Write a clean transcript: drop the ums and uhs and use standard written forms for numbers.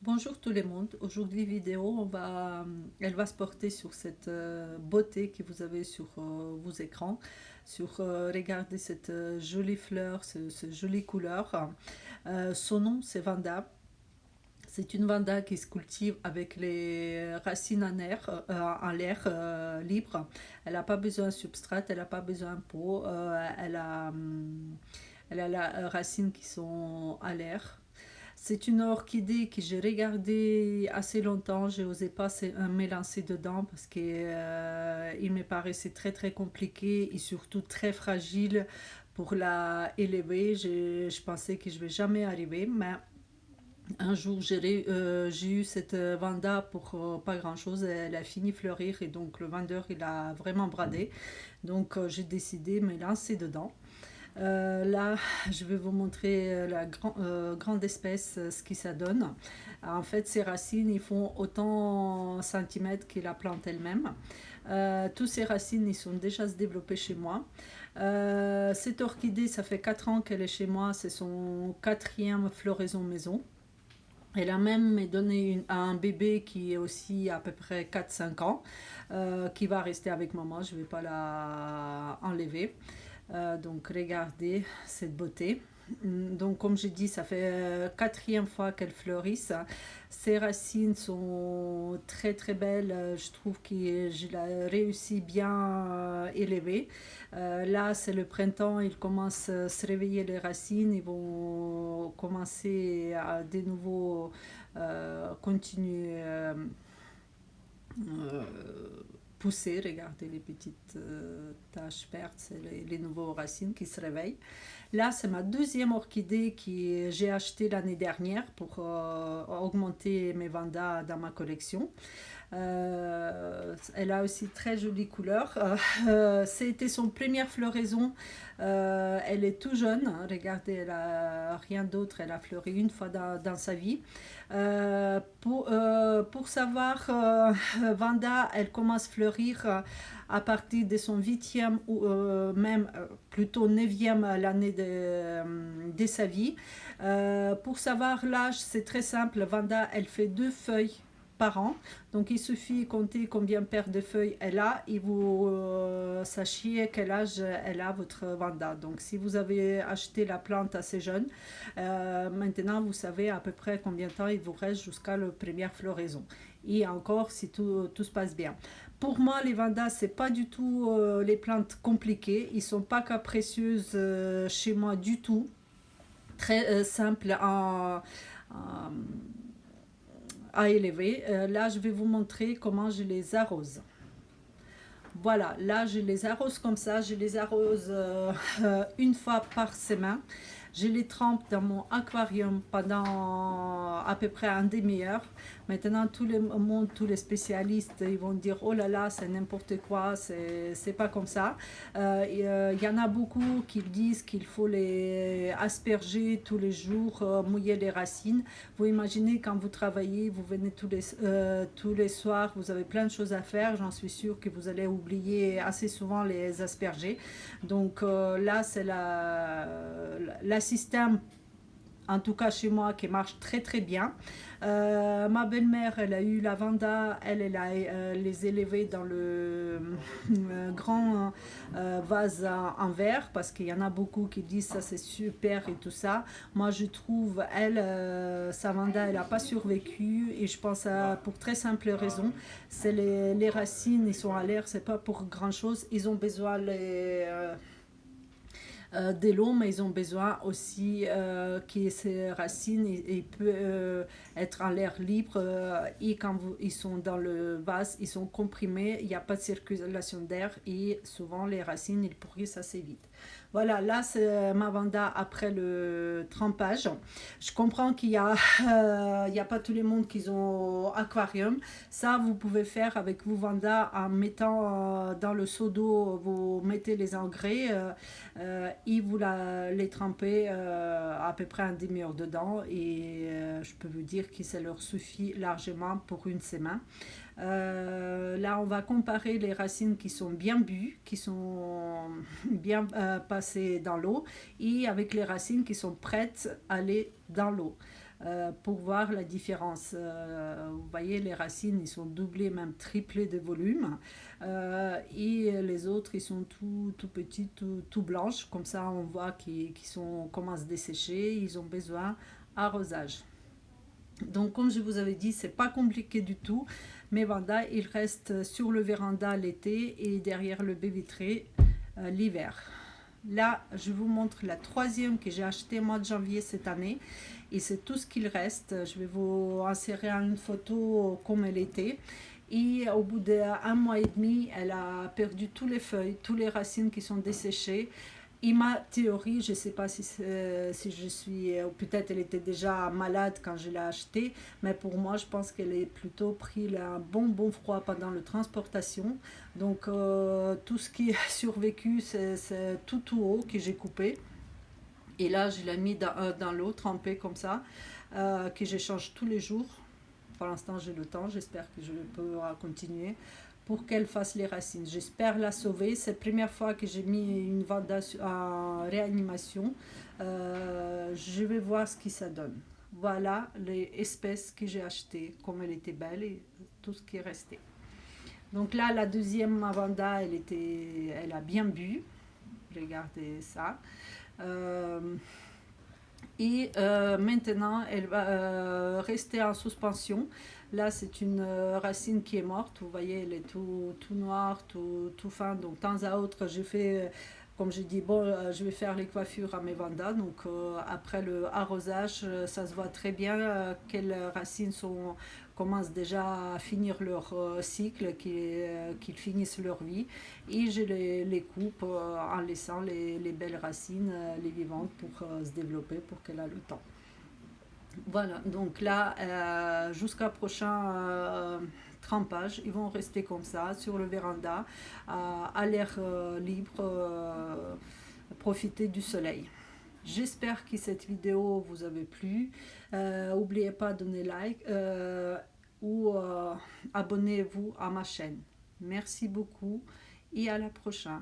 Bonjour tout le monde. Aujourd'hui vidéo, elle va se porter sur cette beauté que vous avez sur vos écrans, sur regardez cette jolie fleur, ce jolie couleur. Son nom c'est Vanda. C'est une Vanda qui se cultive avec les racines en l'air libre. Elle n'a pas besoin de substrat, elle n'a pas besoin de peau. Elle a les racines qui sont à l'air. C'est une orchidée que j'ai regardée assez longtemps. Je n'osais pas me lancer dedans parce qu'il me paraissait très très compliqué et surtout très fragile pour la élever. Je pensais que je ne vais jamais arriver, mais un jour j'ai eu cette vanda pour pas grand chose. Elle a fini fleurir et donc le vendeur il a vraiment bradé. Donc j'ai décidé de me lancer dedans. Là, je vais vous montrer grande espèce, ce qui ça donne. En fait, ces racines, ils font autant centimètres que la plante elle-même. Tous ces racines, ils sont déjà se développer chez moi. Cette orchidée, ça fait 4 ans qu'elle est chez moi. C'est son quatrième floraison maison. Elle a même donné un bébé qui est aussi à peu près 4 5 ans, qui va rester avec maman. Je ne vais pas la enlever. Donc regardez cette beauté. Donc comme j'ai dit, ça fait quatrième fois qu'elle fleurissent. Ses racines sont très très belles. Je trouve que je l'ai réussi bien élever. Là c'est le printemps, ils commencent à se réveiller les racines. Ils vont commencer à de nouveau continuer euh, pousser. Regardez les petites taches vertes, c'est les nouveaux racines qui se réveillent. Là, c'est ma deuxième orchidée que j'ai achetée l'année dernière pour augmenter mes vandas dans ma collection. Elle a aussi très jolie couleur. C'était son première floraison. Elle est tout jeune. Regardez, elle a rien d'autre. Elle a fleuri une fois dans sa vie. Pour savoir, Vanda, elle commence à fleurir à partir de son huitième ou même plutôt neuvième l'année de sa vie. Pour savoir l'âge, c'est très simple. Vanda, elle fait 2 feuilles par an. Donc il suffit de compter combien de paires de feuilles elle a et vous sachiez quel âge elle a votre Vanda. Donc si vous avez acheté la plante assez jeune, maintenant vous savez à peu près combien de temps il vous reste jusqu'à la première floraison. Et encore si tout se passe bien. Pour moi, les Vandas, c'est pas du tout les plantes compliquées. Ils sont pas capricieuses chez moi du tout. Très simples à élever. Là, je vais vous montrer comment je les arrose. Voilà, là je les arrose comme ça, je les arrose une fois par semaine. Je les trempe dans mon aquarium pendant à peu près un demi-heure. Maintenant, tout le monde, tous les spécialistes, ils vont dire oh là là, c'est n'importe quoi, c'est pas comme ça. Y en a beaucoup qui disent qu'il faut les asperger tous les jours, mouiller les racines. Vous imaginez quand vous travaillez, vous venez tous les soirs, vous avez plein de choses à faire. J'en suis sûre que vous allez oublier assez souvent les asperger. Donc là, c'est la système, en tout cas chez moi, qui marche très très bien. Ma belle-mère, elle a eu la vanda, elle a les élevés dans le grand vase en verre, parce qu'il y en a beaucoup qui disent ça c'est super et tout ça. Moi je trouve, sa vanda, elle n'a pas survécu et je pense pour très simple raison, c'est les racines, ils sont à l'air, c'est pas pour grand chose, ils ont besoin de l'eau, mais ils ont besoin aussi que ces racines peuvent être en l'air libre et quand ils sont dans le vase, ils sont comprimés, il n'y a pas de circulation d'air et souvent les racines ils pourrissent assez vite. Voilà, là c'est ma vanda après le trempage. Je comprends il y a pas tout le monde qui ont aquarium. Ça, vous pouvez faire avec vos vandas en mettant dans le seau d'eau, vous mettez les engrais et vous les trempez à peu près un demi-heure dedans et je peux vous dire que ça leur suffit largement pour une semaine. Là, on va comparer les racines qui sont bien bues, qui sont bien passées dans l'eau, et avec les racines qui sont prêtes à aller dans l'eau. pour voir la différence. Vous voyez, les racines, ils sont doublés, même triplés de volume. Et les autres, ils sont tout petits, tout blanches. Comme ça, on voit qu'ils commencent à dessécher. Ils ont besoin d'arrosage. Donc, comme je vous avais dit, c'est pas compliqué du tout. Mes vandas, ils restent sur le véranda l'été et derrière le baie vitrée l'hiver. Là, je vous montre la troisième que j'ai achetée au mois de janvier cette année. Et c'est tout ce qu'il reste. Je vais vous insérer une photo comme elle était. Et au bout d'un mois et demi, elle a perdu tous les feuilles, toutes les racines qui sont desséchées. Et ma théorie, je ne sais pas si je suis, ou peut-être elle était déjà malade quand je l'ai achetée, mais pour moi, je pense qu'elle est plutôt pris un bon froid pendant la transportation. Donc, tout ce qui a survécu, c'est tout haut que j'ai coupé. Et là, je l'ai mis dans l'eau, trempée comme ça, que je change tous les jours. Pour l'instant, j'ai le temps, j'espère que je peux continuer pour qu'elle fasse les racines. J'espère la sauver. C'est la première fois que j'ai mis une vanda en réanimation. Je vais voir ce que ça donne. Voilà les espèces que j'ai achetées, comme elle était belle et tout ce qui est resté. Donc là, la deuxième vanda, elle a bien bu. Regardez ça. Euh, Maintenant, elle va rester en suspension. Là, c'est une racine qui est morte. Vous voyez, elle est tout noire, tout fin. Donc, de temps à autre, je fais, comme je dis, bon, je vais faire les coiffures à mes vandas. Donc, après le arrosage, ça se voit très bien quelles racines commencent déjà à finir leur cycle, qu'ils finissent leur vie. Et je les coupe en laissant les belles racines, les vivantes, pour se développer, pour qu'elle ait le temps. Voilà, donc là, jusqu'à prochain trempage, ils vont rester comme ça, sur le véranda, à l'air libre, profiter du soleil. J'espère que cette vidéo vous a plu. N'oubliez pas de donner like ou abonnez-vous à ma chaîne. Merci beaucoup et à la prochaine.